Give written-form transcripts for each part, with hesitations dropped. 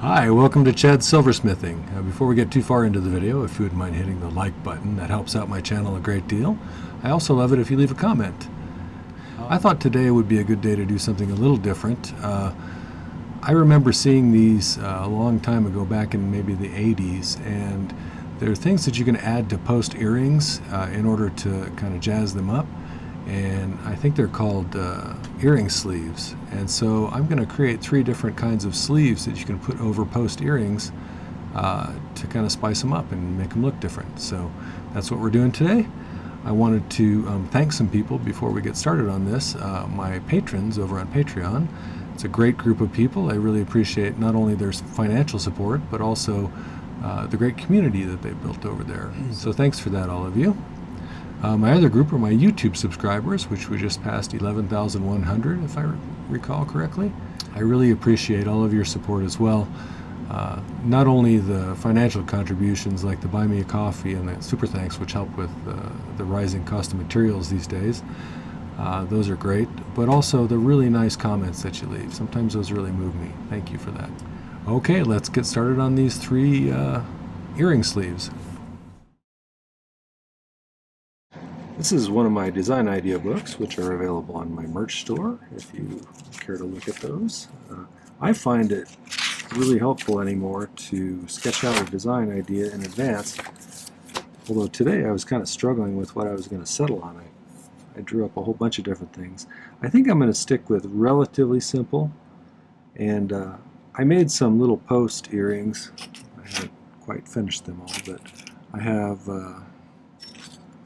Hi, welcome to Chad's Silversmithing. Before we get too far into the video, if you wouldn't mind hitting the like button, that helps out my channel a great deal. I also love it if you leave a comment. I thought today would be a good day to do something a little different. I remember seeing these a long time ago, back in maybe the 80s, and there are things that you can add to post earrings in order to kind of jazz them up. And I think they're called earring sleeves. And so I'm going to create 3 different kinds of sleeves that you can put over post earrings to kind of spice them up and make them look different. So that's what we're doing today. I wanted to thank some people before we get started on this. My patrons over on Patreon. It's a great group of people. I really appreciate not only their financial support, but also the great community that they've built over there. So thanks for that, all of you. My other group are my YouTube subscribers, which we just passed 11,100, if I recall correctly. I really appreciate all of your support as well. Not only the financial contributions like the Buy Me a Coffee and the Super Thanks, which help with the rising cost of materials these days. Those are great, but also the really nice comments that you leave. Sometimes those really move me. Thank you for that. Okay, let's get started on these 3 earring sleeves. This is one of my design idea books, which are available on my merch store, if you care to look at those. I find it really helpful anymore to sketch out a design idea in advance, although today I was kind of struggling with what I was going to settle on. I drew up a whole bunch of different things. I think I'm going to stick with relatively simple, and I made some little post earrings. I haven't quite finished them all, but I have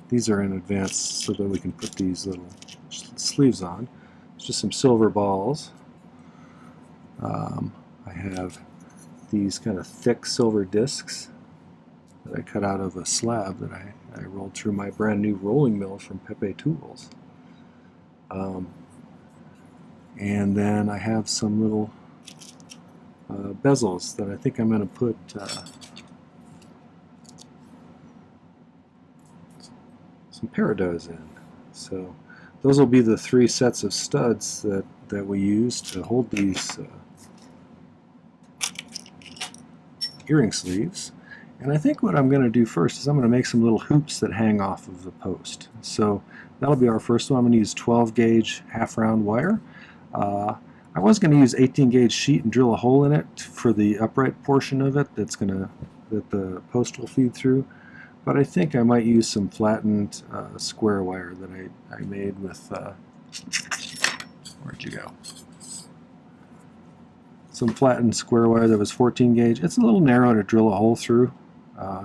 these are in advance so that we can put these little sleeves on. It's just some silver balls. I have these kind of thick silver discs that I cut out of a slab that I rolled through my brand new rolling mill from Pepe Tools. And then I have some little bezels that I think I'm going to put some parados in. So those will be the 3 sets of studs that we use to hold these earring sleeves. And I think what I'm going to do first is I'm going to make some little hoops that hang off of the post. So that'll be our first one. I'm going to use 12 gauge half round wire. I was going to use 18 gauge sheet and drill a hole in it for the upright portion of it that the post will feed through. But I think I might use some flattened square wire that I made with, where'd you go? Some flattened square wire that was 14 gauge. It's a little narrow to drill a hole through,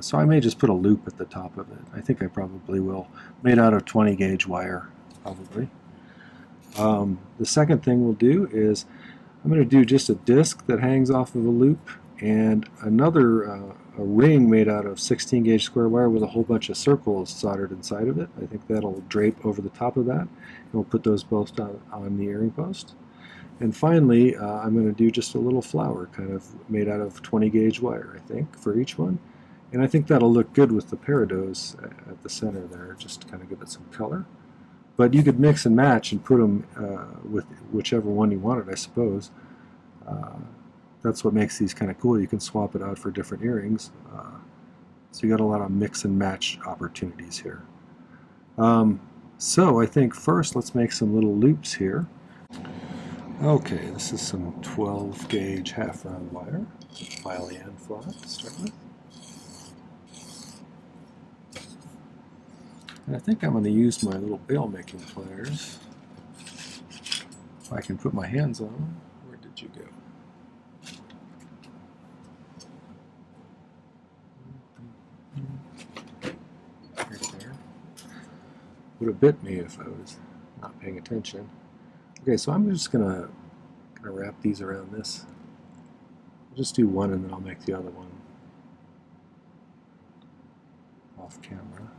so I may just put a loop at the top of it. I think I probably will. Made out of 20 gauge wire, probably. The second thing we'll do is I'm going to do just a disc that hangs off of a loop and another a ring made out of 16 gauge square wire with a whole bunch of circles soldered inside of it. I think that'll drape over the top of that, and we'll put those both on the earring post. And finally, I'm going to do just a little flower kind of made out of 20 gauge wire, I think, for each one. And I think that'll look good with the parados at the center there, just to kind of give it some color. But you could mix and match and put them with whichever one you wanted, I suppose. That's what makes these kind of cool. You can swap it out for different earrings. So you got a lot of mix and match opportunities here. So I think first let's make some little loops here. Okay, this is some 12 gauge half round wire, filey and flat to start with. And I think I'm going to use my little bail making pliers. If I can put my hands on them. Where did you go? Right there. Would have bit me if I was not paying attention. Okay, so I'm just gonna wrap these around this. I'll just do one and then I'll make the other one off camera.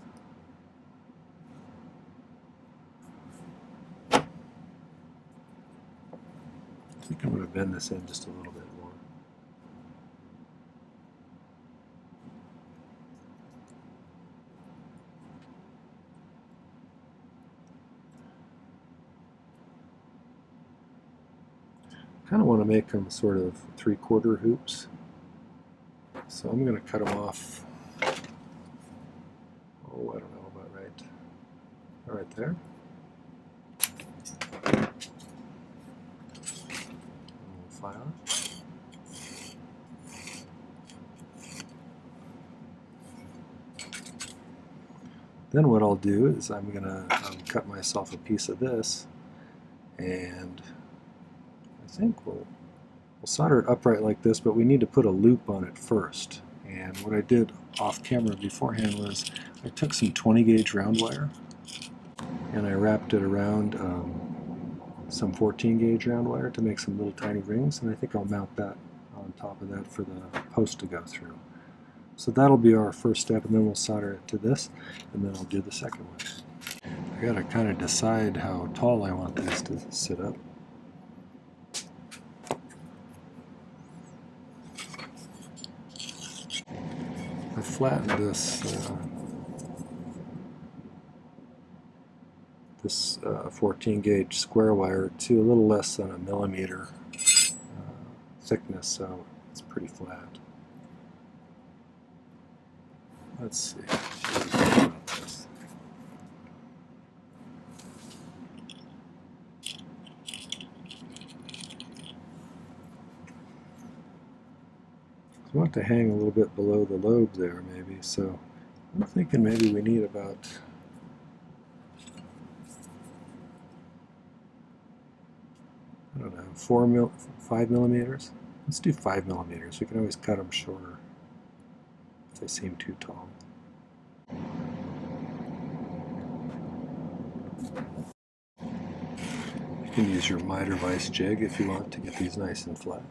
I think I'm going to bend this in just a little bit more. Kind of want to make them sort of 3/4 hoops. So I'm going to cut them off. Oh, I don't know about right there. File it. Then what I'll do is I'm going to cut myself a piece of this, and I think we'll solder it upright like this, but we need to put a loop on it first. And what I did off camera beforehand was I took some 20 gauge round wire and I wrapped it around some 14 gauge round wire to make some little tiny rings, and I think I'll mount that on top of that for the post to go through. So that'll be our first step, and then we'll solder it to this, and then I'll do the second one. I gotta kind of decide how tall I want this to sit up. I flattened this 14 gauge square wire to a little less than a millimeter thickness, so it's pretty flat. Let's see. I want to hang a little bit below the lobe there, maybe, so I'm thinking maybe we need about I don't know, 5 millimeters. Let's do 5 millimeters. We can always cut them shorter if they seem too tall. You can use your miter vise jig if you want to get these nice and flat.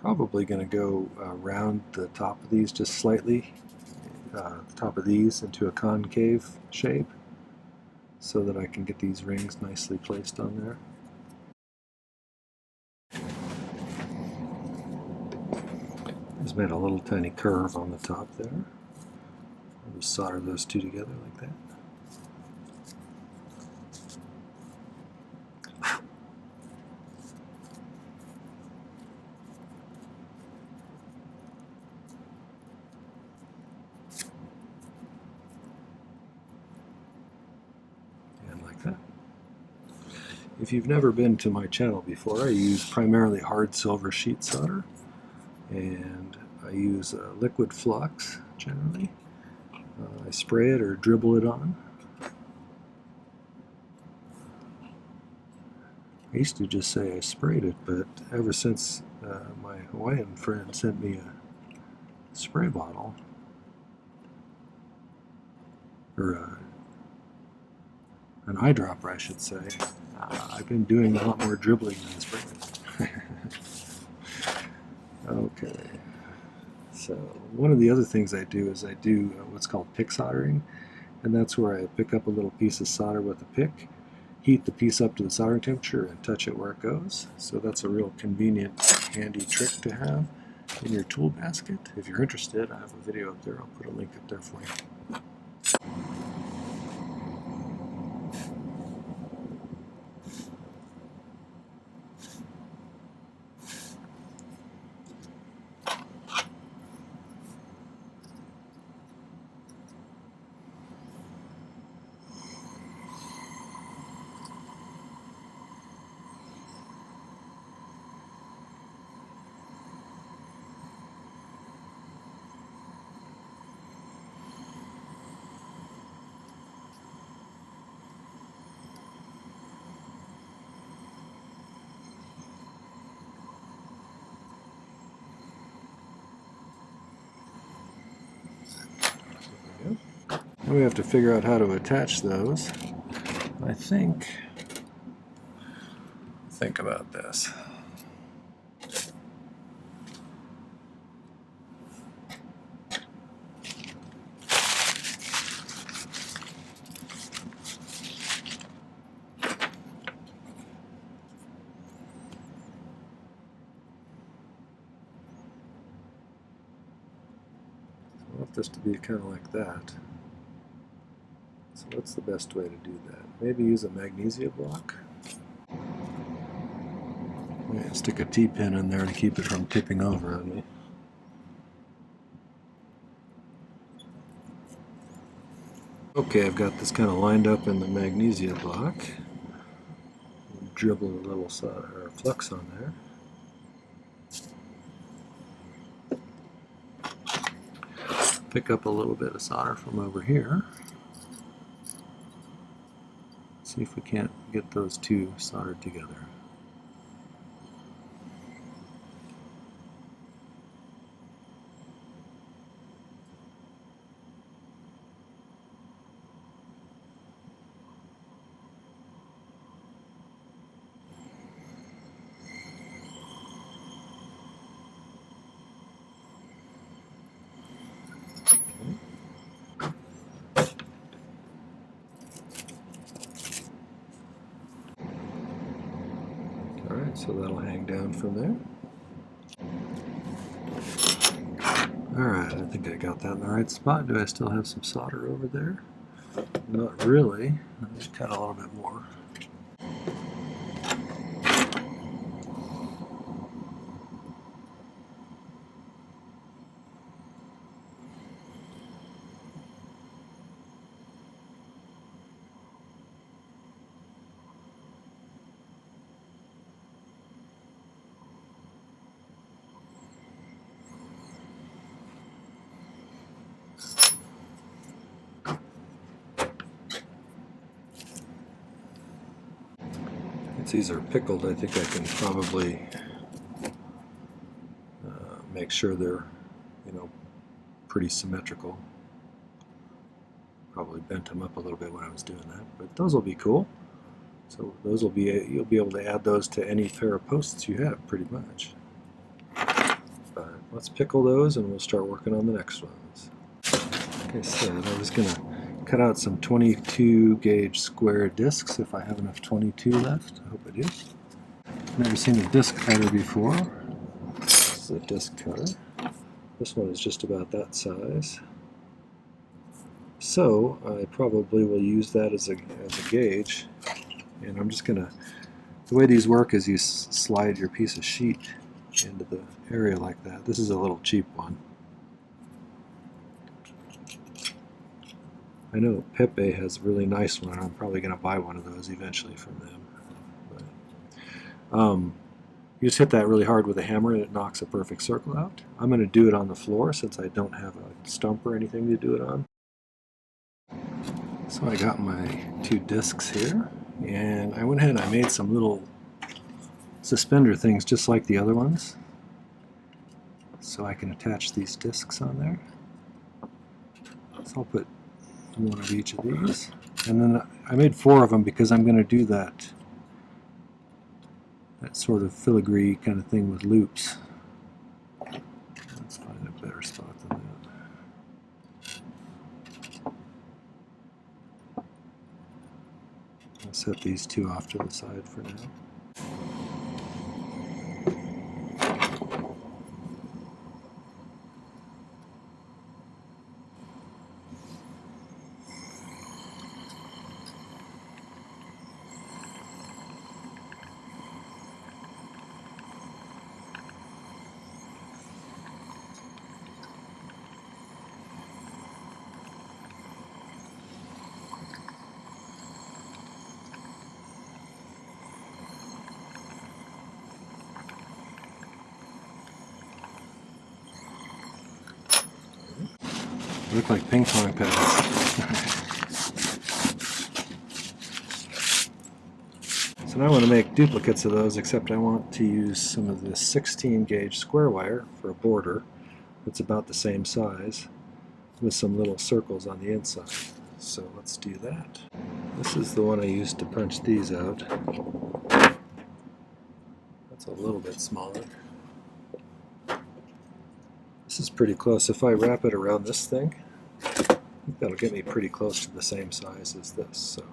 Probably going to go around the top of these just slightly, top of these into a concave shape, so that I can get these rings nicely placed on there. Just made a little tiny curve on the top there. I'll just solder those two together like that. If you've never been to my channel before, I use primarily hard silver sheet solder, and I use liquid flux generally. I spray it or dribble it on. I used to just say I sprayed it, but ever since my Hawaiian friend sent me a spray bottle, or an eyedropper I should say, I've been doing a lot more dribbling than spraying. Okay, so one of the other things I do is I do what's called pick soldering, and that's where I pick up a little piece of solder with a pick, heat the piece up to the soldering temperature, and touch it where it goes. So that's a real convenient, handy trick to have in your tool basket. If you're interested, I have a video up there. I'll put a link up there for you. Now we have to figure out how to attach those. I think about this. I want this to be kind of like that. what's the best way to do that? Maybe use a magnesia block? Yeah, stick a T-pin in there to keep it from tipping over on me. Okay, I've got this kind of lined up in the magnesia block. Dribble a little solder or flux on there. Pick up a little bit of solder from over here. See if we can't get those two soldered together. Alright, so that'll hang down from there. Alright, I think I got that in the right spot. Do I still have some solder over there? Not really. I'll just cut a little bit more. Since these are pickled, I think I can probably make sure they're, pretty symmetrical. Probably bent them up a little bit when I was doing that, but those will be cool. So those will be, you'll be able to add those to any pair of posts you have, pretty much. But let's pickle those and we'll start working on the next ones. Like I said, I was going to cut out some 22 gauge square discs if I have enough 22 left. I hope I do. Never seen a disc cutter before. This is a disc cutter. This one is just about that size. So I probably will use that as a gauge. And I'm just going to, the way these work is you slide your piece of sheet into the area like that. This is a little cheap one. I know Pepe has a really nice one. I'm probably going to buy one of those eventually from them. But, you just hit that really hard with a hammer and it knocks a perfect circle out. I'm going to do it on the floor since I don't have a stump or anything to do it on. So I got my two discs here, and I went ahead and I made some little suspender things just like the other ones, so I can attach these discs on there. So I'll put one of each of these, and then I made 4 of them because I'm going to do that sort of filigree kind of thing with loops. Let's find a better spot than that. I'll set these 2 off to the side for now. They look like ping pong pads. So now I want to make duplicates of those, except I want to use some of this 16 gauge square wire for a border that's about the same size with some little circles on the inside. So let's do that. This is the one I used to punch these out. That's a little bit smaller. This is pretty close. If I wrap it around this thing, I think that'll get me pretty close to the same size as this. So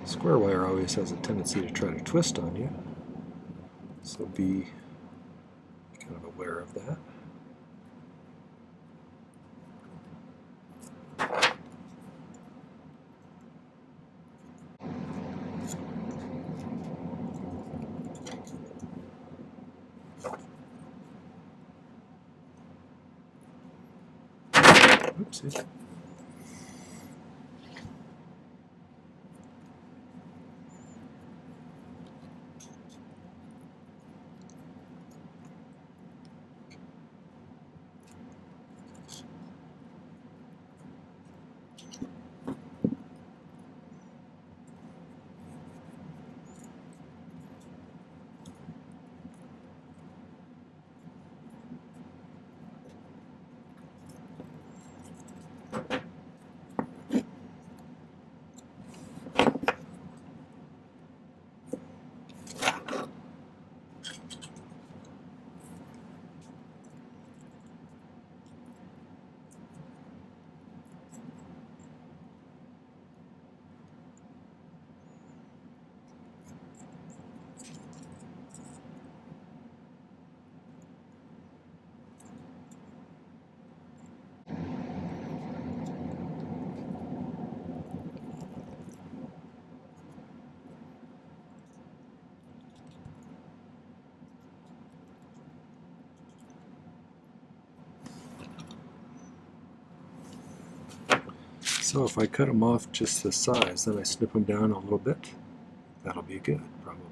square wire always has a tendency to try to twist on you, so be kind of aware of that. Oopsie. So if I cut them off just the size, then I snip them down a little bit, that'll be good, probably.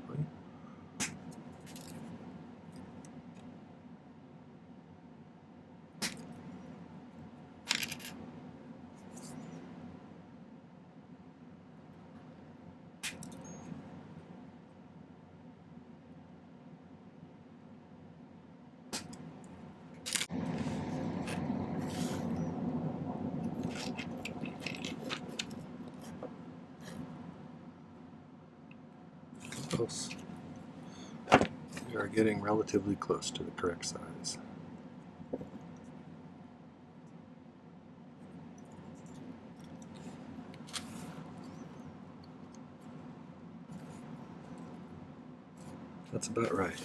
Close. We are getting relatively close to the correct size. That's about right.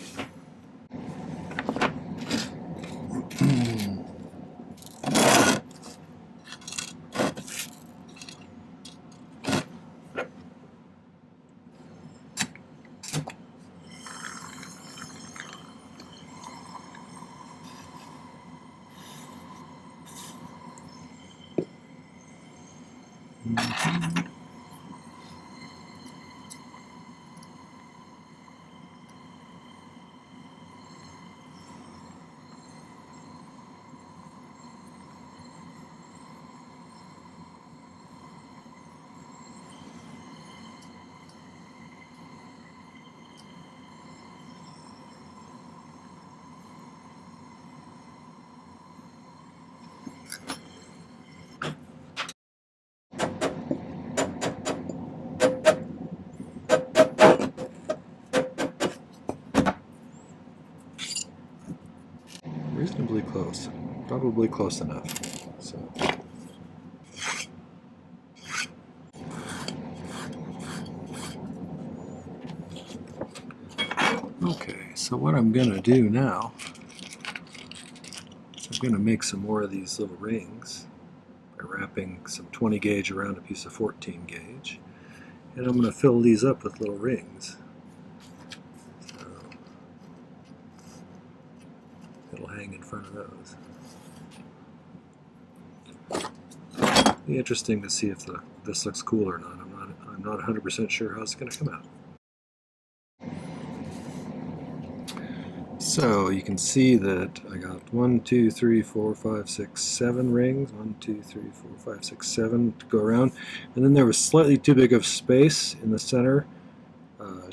Reasonably close, probably close enough. So. Okay, so what I'm going to do now, I'm going to make some more of these little rings by wrapping some 20 gauge around a piece of 14 gauge. And I'm going to fill these up with little rings. So it'll hang in front of those. Be interesting to see if this looks cool or not. I'm not 100% sure how it's going to come out. So you can see that I got 1, 2, 3, 4, 5, 6, 7 rings. 1, 2, 3, 4, 5, 6, 7 to go around. And then there was slightly too big of space in the center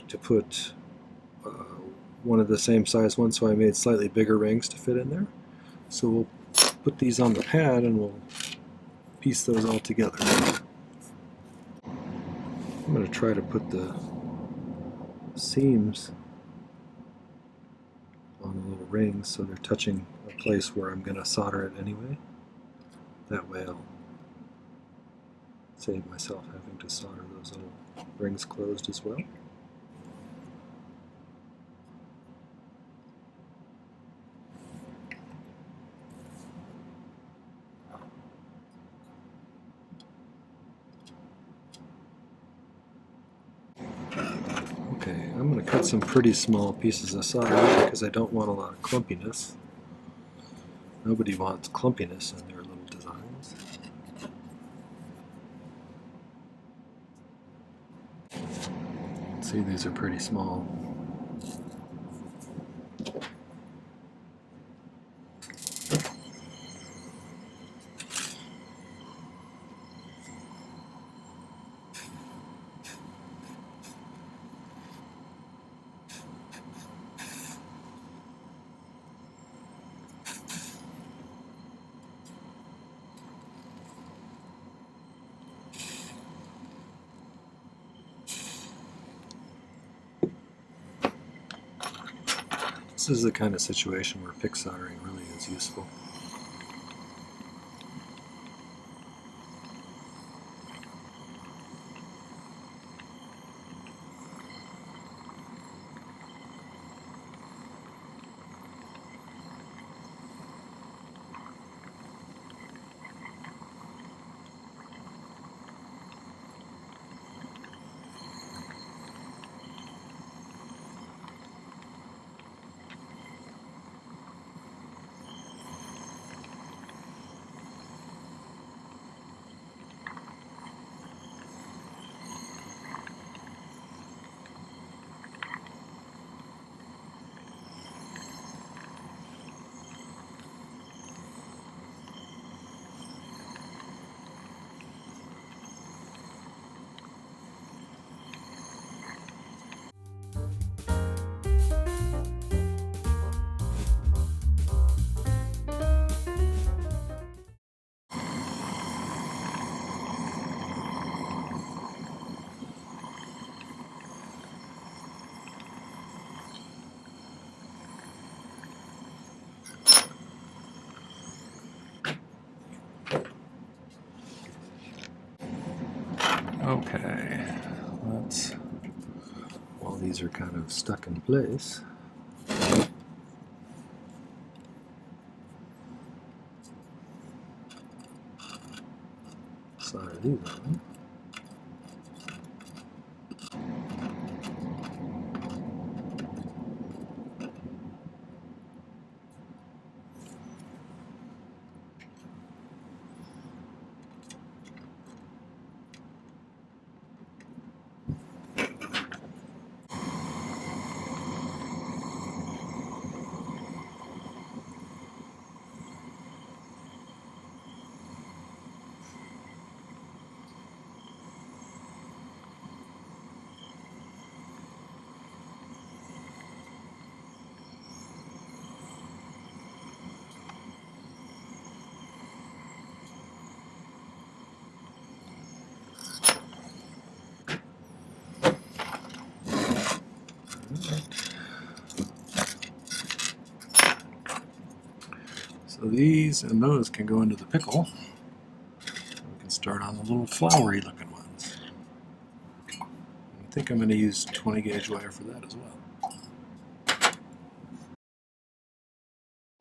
to put one of the same size ones, so I made slightly bigger rings to fit in there. So we'll put these on the pad and we'll piece those all together. I'm going to try to put the seams on the little rings so they're touching a place where I'm going to solder it anyway. That way I'll save myself having to solder those little rings closed as well. Okay, I'm going to cut some pretty small pieces of solder because I don't want a lot of clumpiness. Nobody wants clumpiness in their little designs. See, these are pretty small. This is the kind of situation where pick soldering really is useful. Okay, while these are kind of stuck in place, solder these on. So these and those can go into the pickle. We can start on the little flowery looking ones. I think I'm going to use 20 gauge wire for that as well.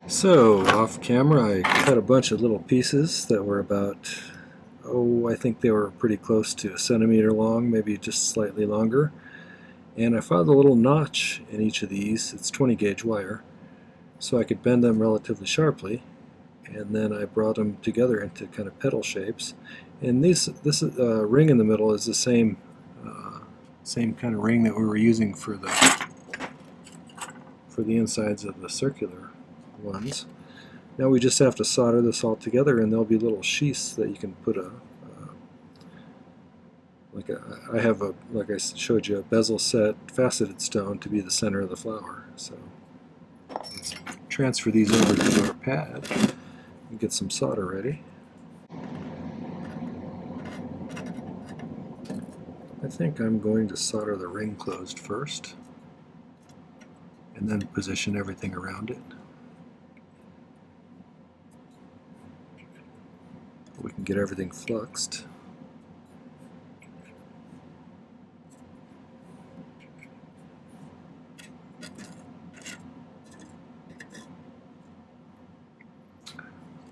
So off camera I cut a bunch of little pieces that were about, I think they were pretty close to a centimeter long, maybe just slightly longer. And I found a little notch in each of these. It's 20 gauge wire, so I could bend them relatively sharply. And then I brought them together into kind of petal shapes. And this ring in the middle is the same kind of ring that we were using for the insides of the circular ones. Now we just have to solder this all together, and there'll be little sheaths that you can put I have like I showed you, a bezel set faceted stone to be the center of the flower. So let's transfer these over to our pad and get some solder ready. I think I'm going to solder the ring closed first, and then position everything around it. We can get everything fluxed.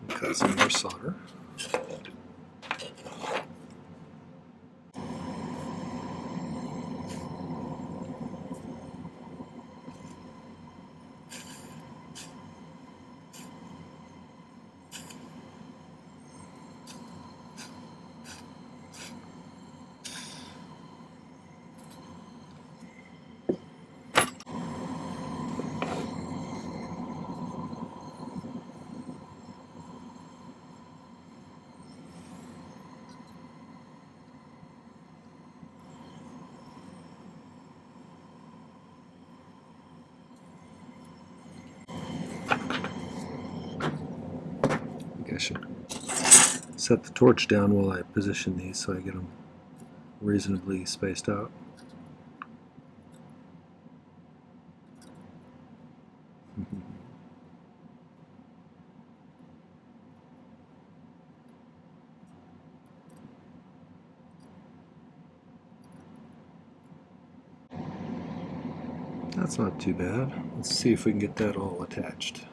Cut some more solder. I should set the torch down while I position these so I get them reasonably spaced out. That's not too bad. Let's see if we can get that all attached.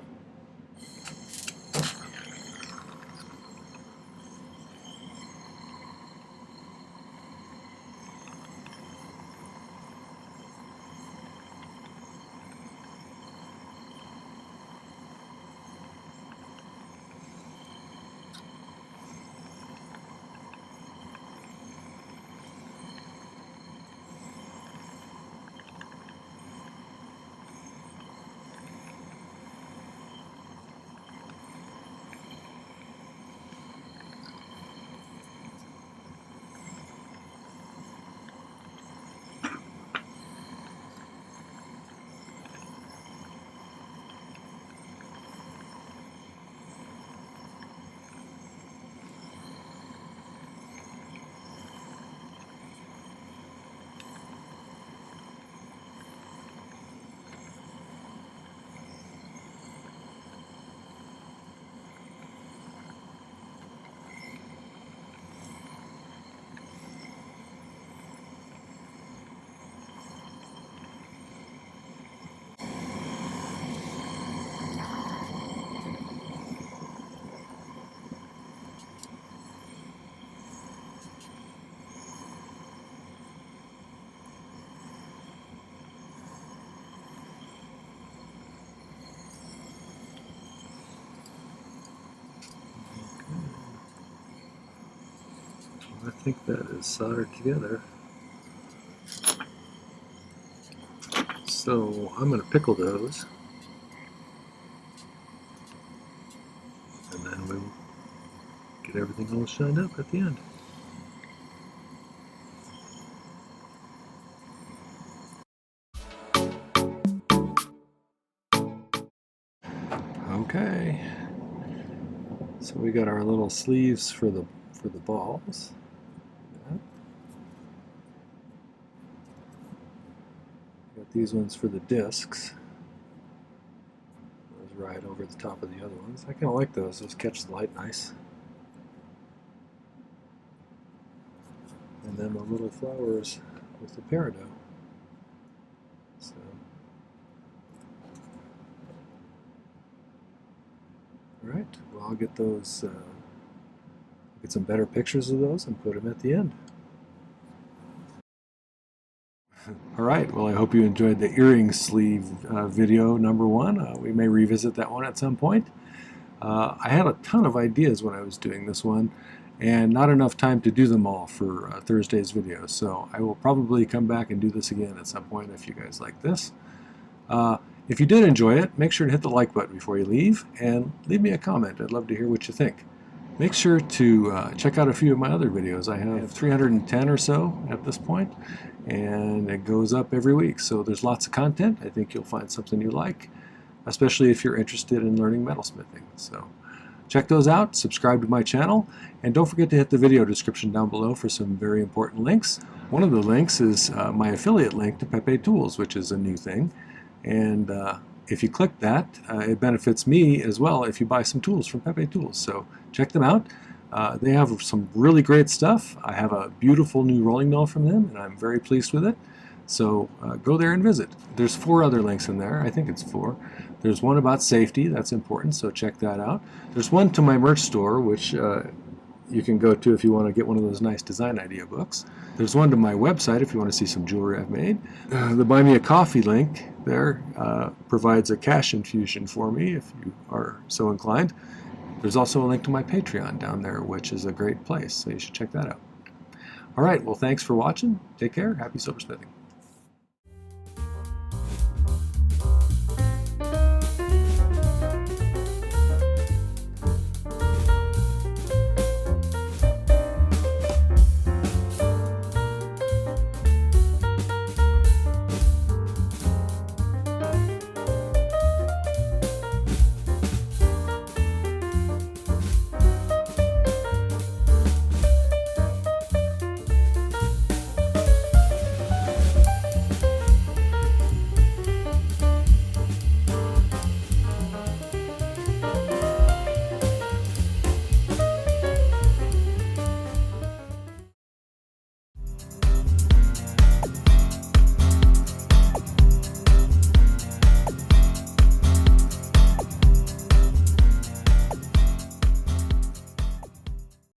I think that is soldered together. So I'm going to pickle those, and then we'll get everything all shined up at the end. Okay, so we got our little sleeves for the balls. Got these ones for the discs. Those right over the top of the other ones. I kind of like those. Those catch the light nice. And then the little flowers with the peridot. So. All right. Well, I'll get those. Get some better pictures of those and put them at the end. All right, well, I hope you enjoyed the earring sleeve video number 1. We may revisit that one at some point. I had a ton of ideas when I was doing this one, and not enough time to do them all for Thursday's video, so I will probably come back and do this again at some point if you guys like this. If you did enjoy it, make sure to hit the like button before you leave, and leave me a comment. I'd love to hear what you think. Make sure to check out a few of my other videos. I have 310 or so at this point, and it goes up every week. So there's lots of content. I think you'll find something you like, especially if you're interested in learning metalsmithing. So check those out, subscribe to my channel, and don't forget to hit the video description down below for some very important links. One of the links is my affiliate link to Pepe Tools, which is a new thing. And if you click that, it benefits me as well if you buy some tools from Pepe Tools. So check them out. They have some really great stuff. I have a beautiful new rolling mill from them, and I'm very pleased with it. So go there and visit. There's 4 other links in there. I think it's 4. There's one about safety. That's important, so check that out. There's one to my merch store, which you can go to if you want to get one of those nice design idea books. There's one to my website if you want to see some jewelry I've made. The Buy Me a Coffee link there provides a cash infusion for me if you are so inclined. There's also a link to my Patreon down there, which is a great place, so you should check that out. All right, well, thanks for watching. Take care. Happy silversmithing.